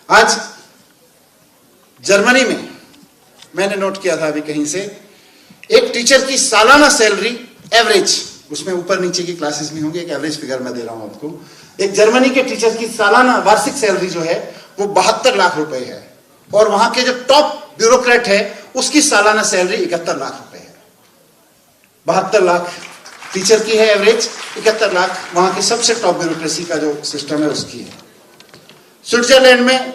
आज जर्मनी में मैंने नोट किया था अभी कहीं से, एक टीचर की सालाना सैलरी एवरेज, उसमें ऊपर नीचे की क्लासेस में होंगे, एक एवरेज फिगर मैं दे रहा हूं आपको। एक जर्मनी के टीचर की सालाना वार्षिक सैलरी जो है वो 72 लाख रुपए है, और वहां के जो टॉप ब्यूरोक्रेट है उसकी सालाना सैलरी 71 लाख रुपए है। 72 लाख टीचर की है एवरेज, 71 लाख वहां के सबसे टॉप ब्यूरोक्रेसी का जो सिस्टम है उसकी है। स्विट्जरलैंड में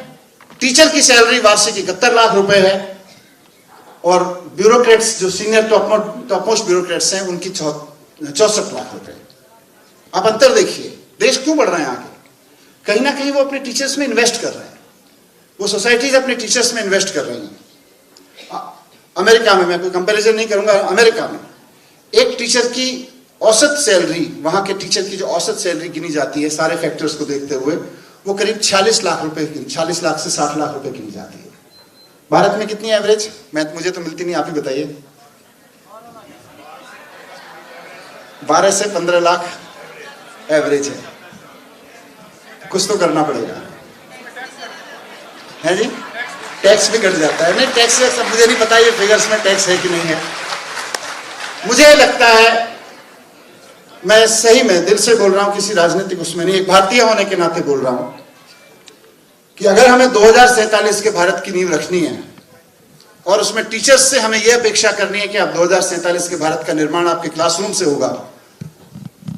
टीचर की सैलरी वार्षिक 71 लाख रुपए है, और ब्यूरोक्रेट्स जो सीनियर टॉप मोस्ट ब्यूरोक्रेट्स हैं उनकी 64 लाख रुपए। आप अंतर देखिए, देश क्यों बढ़ रहे हैं आगे? कहीं ना कहीं वो अपने टीचर्स में इन्वेस्ट कर रहे हैं, वो सोसाइटीज अपने टीचर्स में इन्वेस्ट कर रही हैं। अमेरिका में, मैं कोई कंपैरिजन नहीं करूंगा, अमेरिका में एक टीचर की औसत सैलरी, वहां के टीचर की जो औसत सैलरी गिनी जाती है सारे फैक्टर्स को देखते हुए, वो करीब 46 लाख रुपए, 46 लाख से 60 लाख रुपए गिनी जाती है। भारत में कितनी एवरेज? मुझे तो मिलती नहीं, आप ही बताइए। 12 से 15 लाख एवरेज है। कुछ तो करना पड़ेगा, है जी? टैक्स भी कट जाता है। नहीं, टैक्स मुझे नहीं पता ये फिगर्स में टैक्स है कि नहीं है। मुझे लगता है, मैं सही में दिल से बोल रहा हूं, किसी राजनीतिक उसमें नहीं, एक भारतीय होने के नाते बोल रहा हूं कि अगर हमें 2047 के भारत की नींव रखनी है और उसमें टीचर्स से हमें यह अपेक्षा करनी है कि आप 2047 के भारत का निर्माण आपके क्लासरूम से होगा,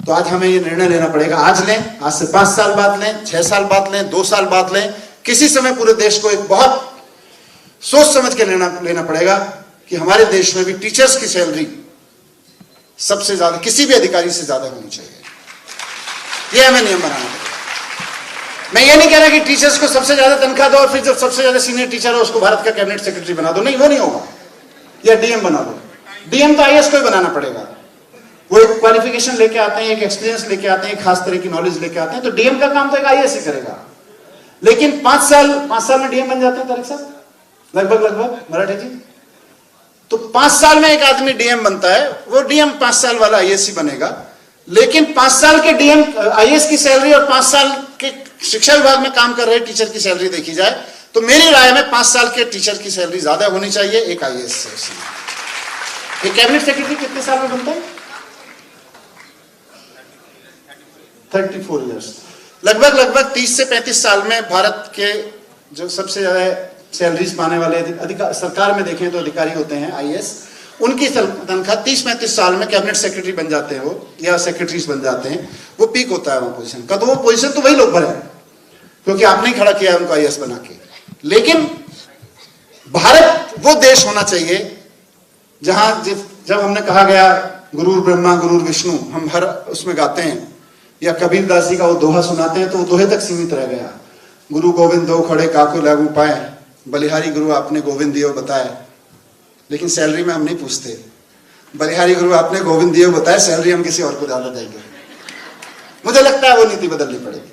तो आज हमें यह निर्णय लेना पड़ेगा। आज लें, आज से 5 साल बाद लें, 6 साल बाद लें, 2 साल बाद लें, किसी समय पूरे देश को एक बहुत सोच समझ के लेना पड़ेगा कि हमारे देश में भी टीचर्स की सैलरी सबसे ज्यादा, किसी भी अधिकारी से ज्यादा होनी चाहिए। यह हमें नियम बनाना पड़ेगा। मैं ये नहीं कह रहा कि टीचर्स को सबसे ज्यादा तनख्वाह दो और फिर जब सबसे ज्यादा सीनियर टीचर हो उसको भारत का कैबिनेट सेक्रेटरी बना दो, नहीं, वो नहीं होगा। या डीएम बना दो। डीएम तो आईएएस को ही बनाना पड़ेगा। वो एक क्वालिफिकेशन लेके आते हैं, एक एक्सपीरियंस लेके आते हैं, एक खास तरह की नॉलेज लेके आते हैं, तो डीएम का काम तो एक आईएएस ही करेगा। लेकिन 5 साल में डीएम बन जाते हैं तारिक साहब, लगभग मराठी जी। तो 5 साल में एक आदमी डीएम बनता है, वो डीएम 5 साल वाला आईएएस ही बनेगा। लेकिन 5 साल के डीएम आईएएस की सैलरी और 5 साल के शिक्षा विभाग में काम कर रहे टीचर की सैलरी देखी जाए तो मेरी राय में 5 साल के टीचर की सैलरी ज्यादा होनी चाहिए एक आईएएस से। एक कैबिनेट सेक्रेटरी कितने साल में बनता है? 34 ईयर्स। लगभग 30 से 35 साल में भारत के जो सबसे ज्यादा सैलरीज पाने वाले सरकार में देखें तो अधिकारी होते हैं आईएएस, उनकी तनख्वाह 30-35 साल में कैबिनेट सेक्रेटरी बन जाते हैं वो, या सेक्रेटरीज बन जाते हैं। वो पीक होता है वहां पोजीशन का, तो वो पोजीशन तो वही लोग भरे हैं क्योंकि आपने ही खड़ा किया उनको आईएएस बना के। लेकिन भारत वो देश होना चाहिए जहां जब हमने कहा गया गुरु ब्रह्मा गुरु विष्णु, हम हर उसमें गाते हैं, या कबीर दास जी का वो दोहा सुनाते हैं तो वो दोहे तक सीमित रह गया। गुरु गोविंद दो खड़े काको लागू पाए, बलिहारी गुरु आपने गोविंद दियो बताए। लेकिन सैलरी में हम नहीं पूछते, बलिहारी गुरु आपने गोविंद दियो बताए, सैलरी हम किसी और को डाला देंगे। मुझे लगता है वो नीति बदलनी पड़ेगी।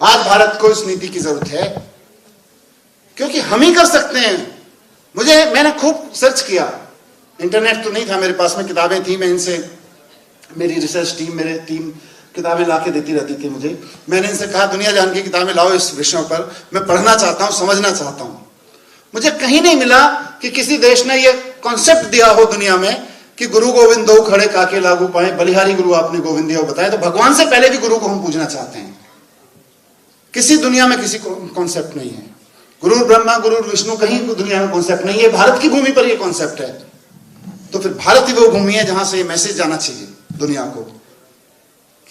आज भारत को इस नीति की जरूरत है क्योंकि हम ही कर सकते हैं। मैंने खूब सर्च किया, इंटरनेट तो नहीं था मेरे पास में, किताबें थी, मैं इनसे, मेरी रिसर्च टीम, मेरे टीम किताबें लाके देती रहती थी मुझे। मैंने इनसे कहा दुनिया जान की किताबें लाओ इस विषयों पर, मैं पढ़ना चाहता हूं, समझना चाहता हूं। मुझे कहीं नहीं मिला कि किसी देश ने यह कॉन्सेप्ट दिया हो दुनिया में कि गुरु गोविंद दो खड़े काके लागू पाए, बलिहारी गुरु आपने गोविंद दियो बताया। तो भगवान से पहले भी गुरु को हम पूजना चाहते हैं। किसी दुनिया में किसी को कॉन्सेप्ट नहीं है। गुरु ब्रह्मा गुरु विष्णु कहीं दुनिया में कॉन्सेप्ट नहीं है, भारत की भूमि पर यह कॉन्सेप्ट है। तो फिर भारत ही वो भूमि है जहां से ये मैसेज जाना चाहिए दुनिया को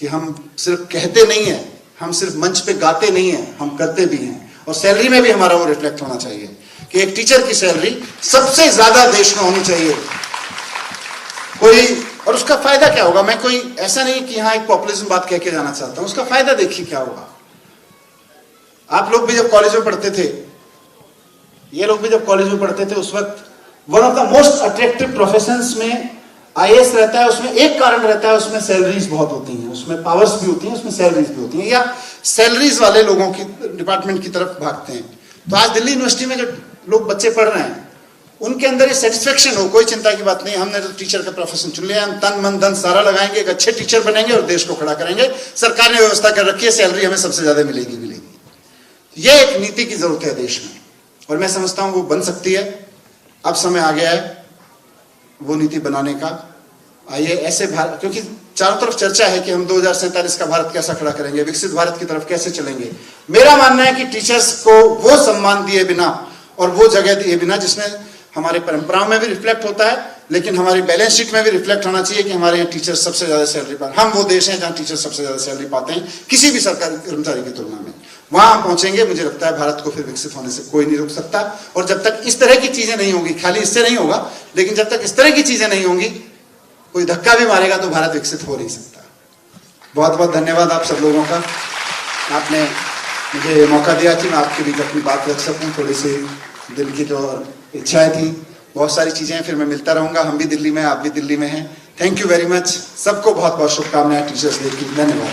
कि हम सिर्फ कहते नहीं है, हम सिर्फ मंच पे गाते नहीं है, हम करते भी हैं। और सैलरी में भी हमारा वो रिफ्लेक्ट होना चाहिए कि एक टीचर की सैलरी सबसे ज्यादा देश में होनी चाहिए कोई। और उसका फायदा क्या होगा? मैं कोई ऐसा नहीं कि यहां एक पॉपुलिज्म बात कह के जाना चाहता हूं, उसका फायदा देखिए क्या होगा। आप लोग भी जब कॉलेज में पढ़ते थे, ये लोग भी जब कॉलेज में पढ़ते थे, उस वक्त one of the most attractive professions में आईएएस रहता है। उसमें एक कारण रहता है, उसमें सैलरीज बहुत होती हैं, उसमें पावर्स भी होती हैं, उसमें सैलरीज भी होती हैं, या सैलरीज वाले लोगों की डिपार्टमेंट की तरफ भागते हैं। तो आज दिल्ली यूनिवर्सिटी में जो लोग बच्चे पढ़ रहे हैं उनके अंदर ये सेटिस्फेक्शन हो, कोई चिंता की बात नहीं, हमने तो टीचर का प्रोफेशन चुन लिया, हम तन मन धन सारा लगाएंगे, एक अच्छे टीचर बनेंगे और देश को खड़ा करेंगे। सरकार ने व्यवस्था कर रखी है, सैलरी हमें सबसे ज्यादा मिलेगी। यह एक नीति की जरूरत है देश में, और मैं समझता हूं वो बन सकती है। अब समय आ गया है वो नीति बनाने का। आइए ऐसे भारत, क्योंकि चारों तरफ चर्चा है कि हम 2047 का भारत कैसा खड़ा करेंगे, विकसित भारत की तरफ कैसे चलेंगे। मेरा मानना है कि टीचर्स को वो सम्मान दिए बिना और वो जगह दिए बिना जिसमें हमारे परंपराओं में भी रिफ्लेक्ट होता है, लेकिन हमारी बैलेंस शीट में भी रिफ्लेक्ट होना चाहिए कि हमारे यहाँ टीचर सबसे ज्यादा सैलरी पाते हैं। हम वो देश हैं जहाँ टीचर सबसे ज्यादा सैलरी पाते हैं किसी भी सरकारी कर्मचारी की तुलना में। वहां हम पहुंचेंगे, मुझे लगता है भारत को फिर विकसित होने से कोई नहीं रोक सकता। और जब तक इस तरह की चीजें नहीं होंगी, खाली इससे नहीं होगा, लेकिन जब तक इस तरह की चीजें नहीं होंगी, कोई धक्का भी मारेगा तो भारत विकसित हो नहीं सकता। बहुत बहुत धन्यवाद आप सब लोगों का, आपने मुझे ये मौका दिया कि मैं आपके बीच अपनी बात रख सकूं। थोड़ी सी दिल की जो इच्छाएं थी, बहुत सारी चीजें हैं, फिर मैं मिलता रहूंगा। हम भी दिल्ली में, आप भी दिल्ली में हैं। Thank you very much. सबको बहुत बहुत शुभकामनाएं टीचर्स डे की। धन्यवाद।